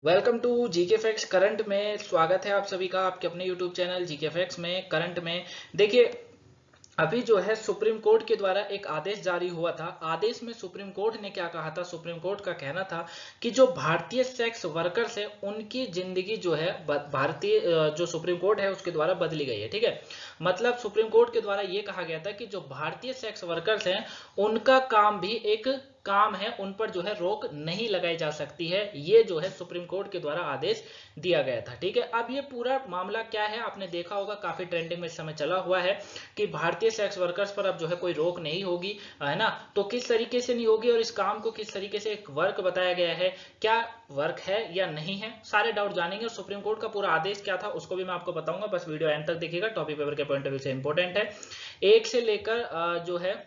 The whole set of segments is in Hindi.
Welcome to GK facts current में स्वागत है आप सभी का आपके अपने यूट्यूब चैनल जीके फैक्ट्स में करंट में। देखिए, अभी जो है सुप्रीम कोर्ट के द्वारा एक आदेश जारी हुआ था। आदेश में सुप्रीम कोर्ट ने क्या कहा था? सुप्रीम कोर्ट का कहना था कि जो भारतीय सेक्स वर्कर्स है उनकी जिंदगी जो है भारतीय जो सुप्रीम कोर्ट है उसके द्वारा बदली गई है। ठीक है, मतलब सुप्रीम कोर्ट के द्वारा ये कहा गया था कि जो भारतीय सेक्स वर्कर्स हैं उनका काम भी एक काम है, उन पर जो है रोक नहीं लगाई जा सकती है। ये जो है सुप्रीम कोर्ट के द्वारा आदेश दिया गया था। ठीक है, अब ये पूरा मामला क्या है आपने देखा होगा, काफी ट्रेंडिंग में इस समय चला हुआ है कि भारतीय सेक्स वर्कर्स पर अब जो है कोई रोक नहीं होगी, है ना। तो किस तरीके से नहीं होगी और इस काम को किस तरीके से एक वर्क बताया गया है, क्या वर्क है या नहीं है, सारे डाउट जानेंगे। और सुप्रीम कोर्ट का पूरा आदेश क्या था उसको भी मैं आपको बताऊंगा, बस वीडियो एंड तक देखिएगा। टॉपिक पेपर के पॉइंट ऑफ व्यू से इंपॉर्टेंट है। एक से लेकर जो है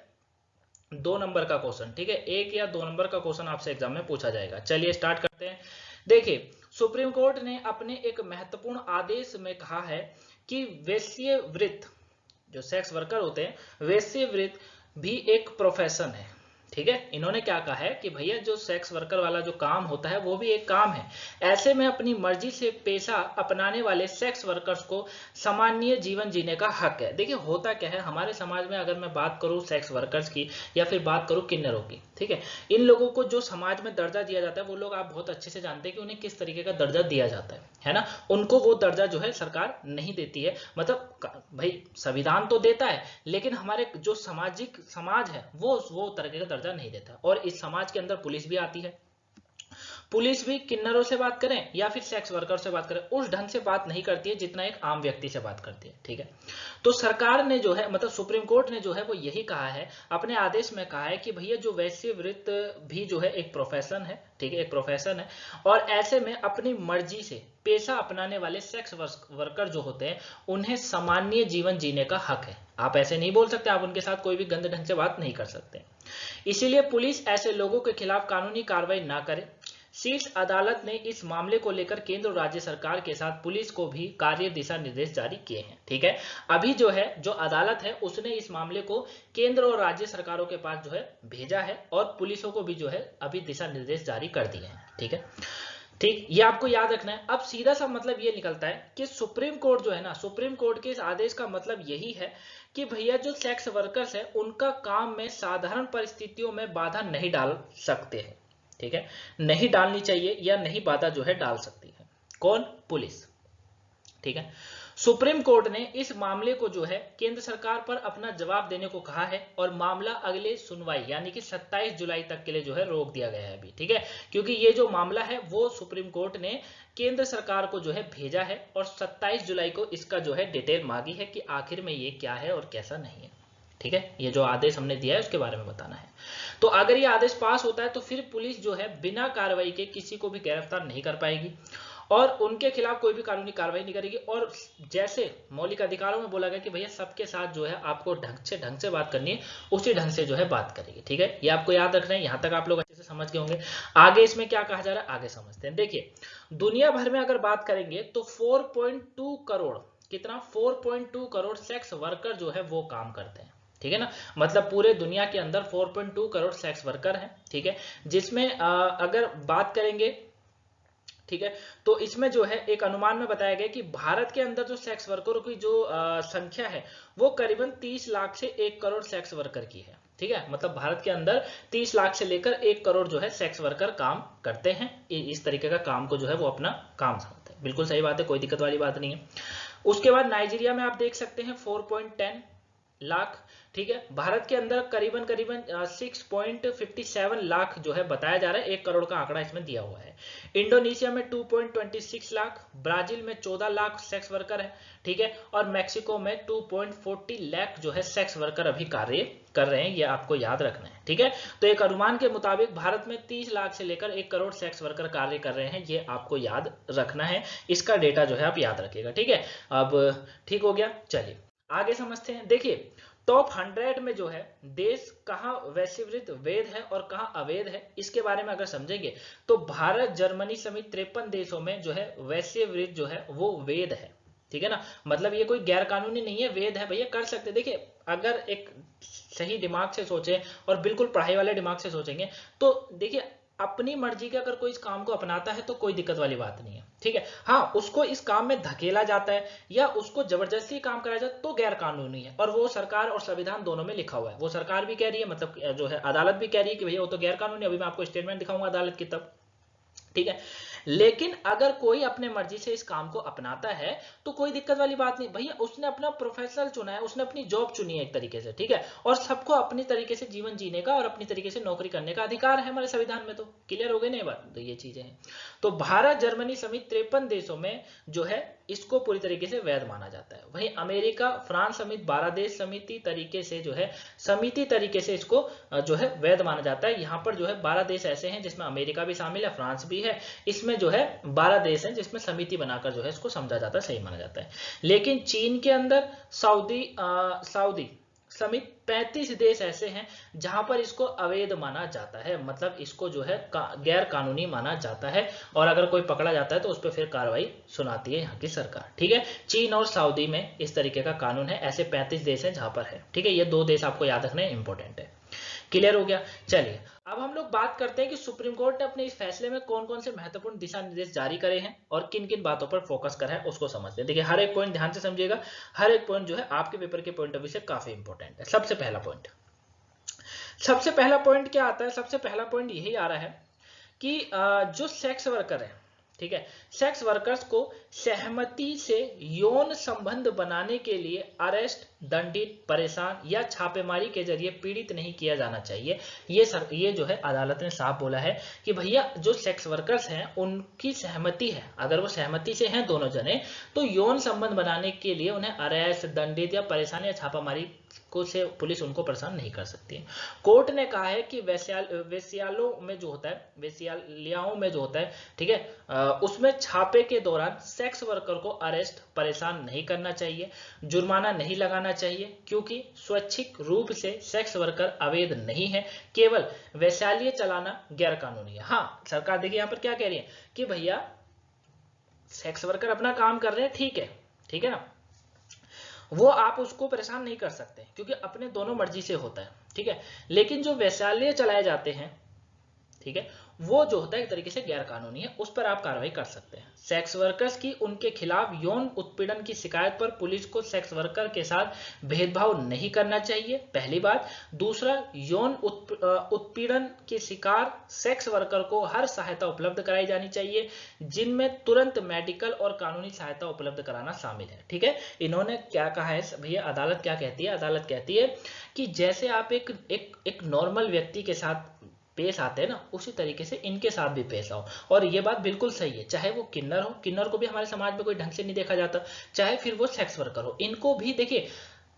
2 नंबर का क्वेश्चन, ठीक है, 1 या 2 नंबर का क्वेश्चन आपसे एग्जाम में पूछा जाएगा। चलिए स्टार्ट करते हैं। देखिए, सुप्रीम कोर्ट ने अपने एक महत्वपूर्ण आदेश में कहा है कि वेश्यावृत्ति, जो सेक्स वर्कर होते हैं, वेश्यावृत्ति भी एक प्रोफेशन है। ठीक है, इन्होंने क्या कहा है कि भैया जो सेक्स वर्कर वाला जो काम होता है वो भी एक काम है। ऐसे में अपनी मर्जी से पेशा अपनाने वाले सेक्स वर्कर्स को सामान्य जीवन जीने का हक है। देखिए, होता क्या है हमारे समाज में, अगर मैं बात करूं सेक्स वर्कर्स की या फिर बात करूं किन्नरों की, ठीक है, इन लोगों को जो समाज में दर्जा दिया जाता है वो लोग आप बहुत अच्छे से जानते हैं कि उन्हें किस तरीके का दर्जा दिया जाता है ना। उनको वो दर्जा जो है सरकार नहीं देती है। मतलब भाई संविधान तो देता है लेकिन हमारे जो समाज है वो तरीके का दर्जा नहीं देता। और इस समाज के अंदर पुलिस भी आती है। पुलिस भी किन्नरों से बात करें या फिर सेक्स वर्कर से बात करें, उस ढंग से बात नहीं करती है जितना एक आम व्यक्ति से बात करती है। ठीक है, तो सरकार ने जो है, मतलब सुप्रीम कोर्ट ने जो है वो यही कहा है, अपने आदेश में कहा है कि भैया जो वेश्यावृत्ति भी जो है एक प्रोफेशन है। ठीक है, एक प्रोफेशन है। और ऐसे में अपनी मर्जी से पेशा अपनाने वाले सेक्स वर्कर जो होते हैं उन्हें सामान्य जीवन जीने का हक है। आप ऐसे नहीं बोल सकते, आप उनके साथ कोई भी गंदे ढंग से बात नहीं कर सकते। इसीलिए पुलिस ऐसे लोगों के खिलाफ कानूनी कार्रवाई ना करे। शीर्ष अदालत ने इस मामले को लेकर केंद्र और राज्य सरकार के साथ पुलिस को भी कार्य दिशा निर्देश जारी किए हैं। ठीक है, अभी जो है जो अदालत है उसने इस मामले को केंद्र और राज्य सरकारों के पास जो है भेजा है और पुलिसों को भी जो है अभी दिशा निर्देश जारी कर दिए हैं। ठीक है, ठीक, ये आपको याद रखना है। अब सीधा सा मतलब ये निकलता है कि सुप्रीम कोर्ट जो है ना, सुप्रीम कोर्ट के इस आदेश का मतलब यही है कि भैया जो सेक्स वर्कर्स है उनका काम में साधारण परिस्थितियों में बाधा नहीं डाल सकते हैं। ठीक है, नहीं डालनी चाहिए या नहीं बाधा जो है डाल सकती है। कौन? पुलिस। ठीक है, सुप्रीम कोर्ट ने इस मामले को जो है केंद्र सरकार पर अपना जवाब देने को कहा है और मामला अगले सुनवाई यानी कि 27 जुलाई तक के लिए जो है रोक दिया गया है अभी। ठीक है, क्योंकि ये जो मामला है वो सुप्रीम कोर्ट ने केंद्र सरकार को जो है भेजा है और 27 जुलाई को इसका जो है डिटेल मांगी है कि आखिर में ये क्या है और कैसा नहीं है। ठीक है, ये जो आदेश हमने दिया है उसके बारे में बताना है। तो अगर ये आदेश पास होता है तो फिर पुलिस जो है बिना कार्रवाई के किसी को भी गिरफ्तार नहीं कर पाएगी और उनके खिलाफ कोई भी कानूनी कार्रवाई नहीं करेगी। और जैसे मौलिक अधिकारों में बोला गया कि भैया सबके साथ जो है आपको ढंग से बात करनी है, उसी ढंग से जो है बात करेगी। ठीक है, ये आपको याद रखना है। यहां तक आप लोग अच्छे से समझ गए होंगे। आगे इसमें क्या कहा जा रहा है आगे समझते हैं। देखिए, दुनिया भर में अगर बात करेंगे तो 4.2 करोड़, कितना? 4.2 करोड़ सेक्स वर्कर जो है वो काम करते हैं। ठीक है ना, मतलब पूरे दुनिया के अंदर 4.2 करोड़ सेक्स वर्कर हैं। ठीक है, जिसमें अगर बात करेंगे, ठीक है, तो इसमें जो है एक अनुमान में बताया गया कि भारत के अंदर जो सेक्स वर्करों की जो संख्या है वो करीबन 30 लाख से 1 करोड़ सेक्स वर्कर की है। ठीक है, मतलब भारत के अंदर 30 लाख से लेकर 1 करोड़ जो है सेक्स वर्कर काम करते हैं। इस तरीके का काम को जो है वो अपना काम समझते हैं। बिल्कुल सही बात है, कोई दिक्कत वाली बात नहीं है। उसके बाद नाइजीरिया में आप देख सकते हैं 4.10 लाख। ठीक है, भारत के अंदर करीबन करीबन 6.57 लाख जो है बताया जा रहा है, 1 करोड़ का आंकड़ा इसमें दिया हुआ है। इंडोनेशिया में 2.26 लाख, ब्राजील में 14 लाख सेक्स वर्कर है। ठीक है, और मैक्सिको में 2.40 लाख जो है सेक्स वर्कर अभी कार्य कर रहे हैं, ये आपको याद रखना है। ठीक है, तो एक अनुमान के मुताबिक भारत में 30 लाख से लेकर 1 करोड़ सेक्स वर्कर कार्य कर रहे हैं, ये आपको याद रखना है। इसका डेटा जो है आप याद रखिएगा। ठीक है, अब ठीक हो गया। चलिए आगे समझते हैं। देखिए, टॉप 100 में जो है देश कहाँ वैश्यवृत्ति वैध है और कहाँ अवैध है, इसके बारे में अगर समझेंगे तो भारत, जर्मनी समेत 53 देशों में जो है वैश्यवृत्ति जो है वो वैध है। ठीक है ना, मतलब ये कोई गैर कानूनी नहीं है, वैध है भैया, कर सकते। देखिए, अगर एक सही दिमाग से सोचे और बिल्कुल पढ़ाई वाले दिमाग से सोचेंगे तो देखिए अपनी मर्जी के अगर कोई इस काम को अपनाता है तो कोई दिक्कत वाली बात नहीं है, ठीक है। हाँ, उसको इस काम में धकेला जाता है या उसको जबरदस्ती काम कराया जाता है तो गैर कानूनी है, और वो सरकार और संविधान दोनों में लिखा हुआ है। वो सरकार भी कह रही है, मतलब जो है अदालत भी कह रही है कि भैया वो तो गैर कानूनी। अभी मैं आपको स्टेटमेंट दिखाऊंगा अदालत की तब, ठीक है। लेकिन अगर कोई अपने मर्जी से इस काम को अपनाता है तो कोई दिक्कत वाली बात नहीं भैया, उसने अपना प्रोफेशनल चुना है, उसने अपनी जॉब चुनी है एक तरीके से, ठीक है। और सबको अपनी तरीके से जीवन जीने का और अपनी तरीके से नौकरी करने का अधिकार है हमारे संविधान में। तो क्लियर हो गई ना ये बात, तो ये चीजें हैं। तो भारत, जर्मनी समेत 53 देशों में जो है इसको पूरी तरीके से वैध माना जाता है। वहीं अमेरिका, फ्रांस समेत 12 देश समिति तरीके से जो है इसको जो है वैध माना जाता है। यहाँ पर जो है 12 देश ऐसे हैं जिसमें अमेरिका भी शामिल है, फ्रांस भी है। इसमें जो है 12 देश हैं जिसमें समिति बनाकर जो है इसको समझा जाता है, सही माना जाता है। लेकिन चीन के अंदर, सऊदी समेत 35 देश ऐसे हैं जहां पर इसको अवैध माना जाता है, मतलब इसको जो है गैर कानूनी माना जाता है। और अगर कोई पकड़ा जाता है तो उस पर फिर कार्रवाई सुनाती है यहाँ की सरकार, ठीक है। चीन और सऊदी में इस तरीके का कानून है, ऐसे 35 देश हैं जहां पर है, ठीक है। ये 2 देश आपको याद रखना इंपॉर्टेंट है। क्लियर हो गया। चलिए अब हम लोग बात करते हैं कि सुप्रीम कोर्ट ने अपने इस फैसले में कौन कौन से महत्वपूर्ण दिशा निर्देश जारी करे हैं और किन किन बातों पर फोकस करा है उसको समझते हैं। देखिए हर एक पॉइंट ध्यान से समझिएगा, हर एक पॉइंट जो है आपके पेपर के पॉइंट ऑफ व्यू से काफी इंपॉर्टेंट है। सबसे पहला पॉइंट क्या आता है? सबसे पहला पॉइंट यही आ रहा है कि जो सेक्स वर्कर है, ठीक है, सेक्स वर्कर्स को सहमति से यौन संबंध बनाने के लिए अरेस्ट, दंडित, परेशान या छापेमारी के जरिए पीड़ित नहीं किया जाना चाहिए। ये जो है अदालत ने साफ बोला है कि भैया जो सेक्स वर्कर्स हैं उनकी सहमति है, अगर वो सहमति से हैं दोनों जने, तो यौन संबंध बनाने के लिए उन्हें अरेस्ट, दंडित या परेशान या छापामारी को से पुलिस उनको परेशान नहीं कर सकती है। कोर्ट ने कहा है कि वेश्यालयों में जो होता है, ठीक है, उसमें छापे के दौरान सेक्स वर्कर को अरेस्ट, परेशान नहीं करना चाहिए, जुर्माना नहीं लगाना चाहिए, क्योंकि स्वैच्छिक रूप से सेक्स वर्कर अवैध नहीं है, केवल वैश्यालय चलाना गैर कानूनी है। हाँ, सरकार देखिए यहाँ पर क्या कह रही है कि भैया सेक्स वर्कर अपना काम कर रहे हैं, ठीक है ना, वो आप उसको परेशान नहीं कर सकते क्योंकि अपने दोनों मर्जी से होता है, ठीक है। लेकिन जो वैश्यालय चलाए जाते हैं, ठीक है, वो जो होता है एक तरीके से गैर कानूनी है, उस पर आप कार्रवाई कर सकते हैं। सेक्स वर्कर्स की उनके खिलाफ यौन उत्पीड़न की शिकायत पर पुलिस को सेक्स वर्कर के साथ भेदभाव नहीं करना चाहिए, पहली बात। दूसरा, यौन उत्पीड़न के शिकार सेक्स वर्कर को हर सहायता उपलब्ध कराई जानी चाहिए, जिनमें तुरंत मेडिकल और कानूनी सहायता उपलब्ध कराना शामिल है, ठीक है। इन्होंने क्या कहा है भैया, अदालत क्या कहती है? अदालत कहती है कि जैसे आप एक नॉर्मल व्यक्ति के साथ पेश आते हैं ना, उसी तरीके से इनके साथ भी पेश आओ। और ये बात बिल्कुल सही है, चाहे वो किन्नर हो, किन्नर को भी हमारे समाज में कोई ढंग से नहीं देखा जाता, चाहे फिर वो सेक्स वर्कर हो, इनको भी देखिए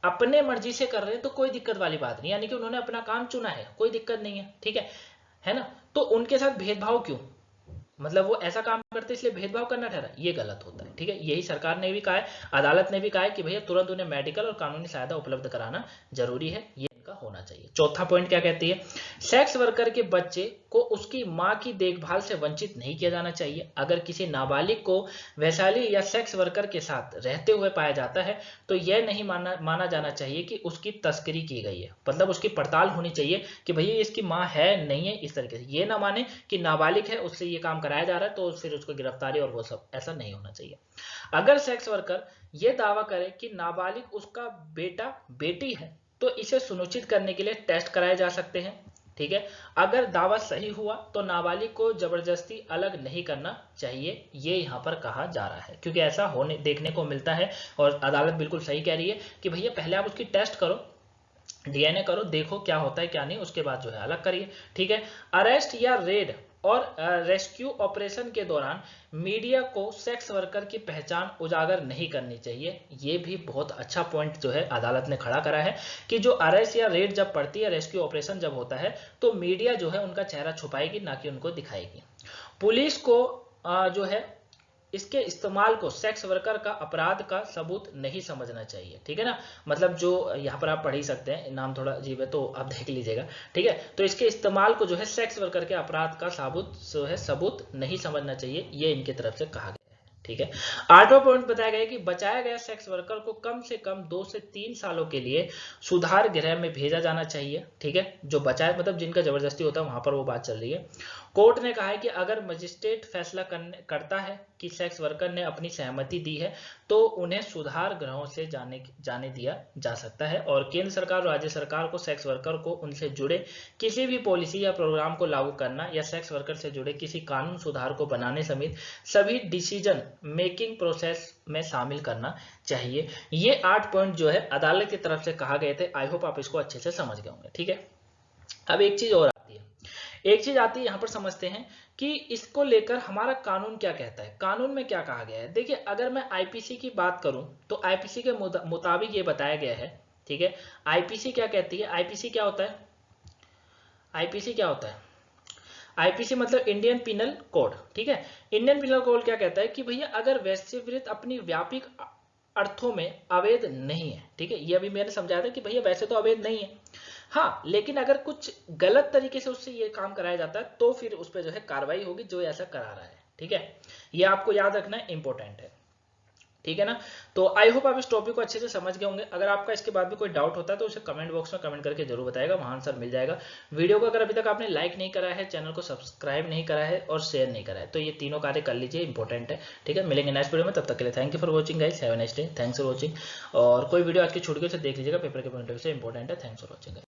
अपने मर्जी से कर रहे हैं तो कोई दिक्कत वाली बात नहीं, यानी कि उन्होंने अपना काम चुना है, कोई दिक्कत नहीं है, ठीक है ना। तो उनके साथ भेदभाव क्यों? मतलब वो ऐसा काम करते इसलिए भेदभाव करना ठहरा, ये गलत होता है, ठीक है। यही सरकार ने भी कहा है, अदालत ने भी कहा है कि भैया तुरंत उन्हें मेडिकल और कानूनी सहायता उपलब्ध कराना जरूरी है, ये इनका होना चाहिए। चौथा पॉइंट क्या कहती है? सेक्स वर्कर के बच्चे को उसकी मां की देखभाल से वंचित नहीं किया जाना चाहिए। अगर किसी नाबालिग को वैशाली या सेक्स वर्कर के साथ रहते हुए पाया जाता है तो यह नहीं माना जाना चाहिए कि उसकी तस्करी की गई है, मतलब उसकी पड़ताल होनी चाहिए कि भैया इसकी मां है नहीं है, इस तरीके से ये ना माने कि नाबालिग है उससे ये काम कराया जा रहा है तो फिर उसको गिरफ्तारी और वो सब, ऐसा नहीं होना चाहिए। अगर सेक्स वर्कर ये दावा करे कि नाबालिग उसका बेटा बेटी है तो इसे सुनिश्चित करने के लिए टेस्ट कराए जा सकते हैं, ठीक है। अगर दावा सही हुआ तो नाबालिग को जबरदस्ती अलग नहीं करना चाहिए, ये यहाँ पर कहा जा रहा है, क्योंकि ऐसा होने देखने को मिलता है। और अदालत बिल्कुल सही कह रही है कि भैया पहले आप उसकी टेस्ट करो, डीएनए करो, देखो क्या होता है क्या नहीं, उसके बाद जो है अलग करिए, ठीक है। अरेस्ट या रेड और रेस्क्यू ऑपरेशन के दौरान मीडिया को सेक्स वर्कर की पहचान उजागर नहीं करनी चाहिए। ये भी बहुत अच्छा पॉइंट जो है अदालत ने खड़ा करा है कि जो अरेस्ट या रेड जब पड़ती है, रेस्क्यू ऑपरेशन जब होता है, तो मीडिया जो है उनका चेहरा छुपाएगी, ना कि उनको दिखाएगी। पुलिस को जो है इसके इस्तेमाल को सेक्स वर्कर का अपराध का सबूत नहीं समझना चाहिए, ठीक है ना। मतलब जो यहाँ पर आप पढ़ ही सकते हैं, नाम थोड़ा अजीब है तो आप देख लीजिएगा, ठीक है। तो इसके इस्तेमाल को जो है सेक्स वर्कर के अपराध का सबूत नहीं समझना चाहिए, ये इनकी तरफ से कहा गया है, ठीक है। 8वां पॉइंट बताया गया कि बचाया गया सेक्स वर्कर को कम से कम 2 से 3 सालों के लिए सुधार गृह में भेजा जाना चाहिए, ठीक है। जो बचाए मतलब जिनका जबरदस्ती होता है वहां पर वो बात चल रही है। कोर्ट ने कहा है कि अगर मजिस्ट्रेट फैसला करता है कि सेक्स वर्कर ने अपनी सहमति दी है तो उन्हें सुधार गृहों से जाने दिया जा सकता है, और केंद्र सरकार और राज्य सरकार को सेक्स वर्कर को उनसे जुड़े किसी भी पॉलिसी या प्रोग्राम को लागू करना या सेक्स वर्कर से जुड़े किसी कानून सुधार को बनाने समेत सभी डिसीजन मेकिंग प्रोसेस में शामिल करना चाहिए। ये 8 पॉइंट जो है अदालत की तरफ से कहा गए थे। आई होप आप इसको अच्छे से समझ गए होंगे। ठीक है, अब एक चीज और आती है, यहां पर समझते हैं कि इसको लेकर हमारा कानून क्या कहता है। कानून में क्या कहा गया है, देखिए अगर मैं आईपीसी की बात करूं तो आईपीसी के मुताबिक ये बताया गया है। ठीक है, आईपीसी क्या कहती है, आईपीसी क्या होता है, आईपीसी क्या होता है, आईपीसी मतलब इंडियन पिनल कोड। ठीक है, इंडियन पिनल कोड क्या कहता है कि भैया अगर वैश्यवृत्ति अपनी व्यापक अर्थों में अवैध नहीं है, ठीक है, ये अभी मैंने समझाया था कि भैया वैसे तो अवैध नहीं है, हाँ, लेकिन अगर कुछ गलत तरीके से उससे ये काम कराया जाता है तो फिर उस पर जो है कार्रवाई होगी जो ऐसा करा रहा है। ठीक है, ये आपको याद रखना इंपॉर्टेंट है। ठीक है ना, तो आई होप आप इस टॉपिक को अच्छे से समझ गए होंगे। अगर आपका इसके बाद भी कोई डाउट होता है तो उसे कमेंट बॉक्स में कमेंट करके जरूर बताएगा, वहां आंसर मिल जाएगा। वीडियो को अगर अभी तक आपने लाइक नहीं करा है, चैनल को सब्सक्राइब नहीं करा है और शेयर नहीं करा है तो ये तीनों कार्य कर लीजिए, इंपॉर्टेंट है। ठीक है, मिलेंगे नेक्स्ट वीडियो में, तब तक के लिए thank you for watching guys, have a nice day, thanks for watching. और कोई वीडियो आज की छूट गई तो देख लीजिएगा, पेपर के पॉइंट ऑफ व्यू से इंपॉर्टेंट है। Thanks for watching.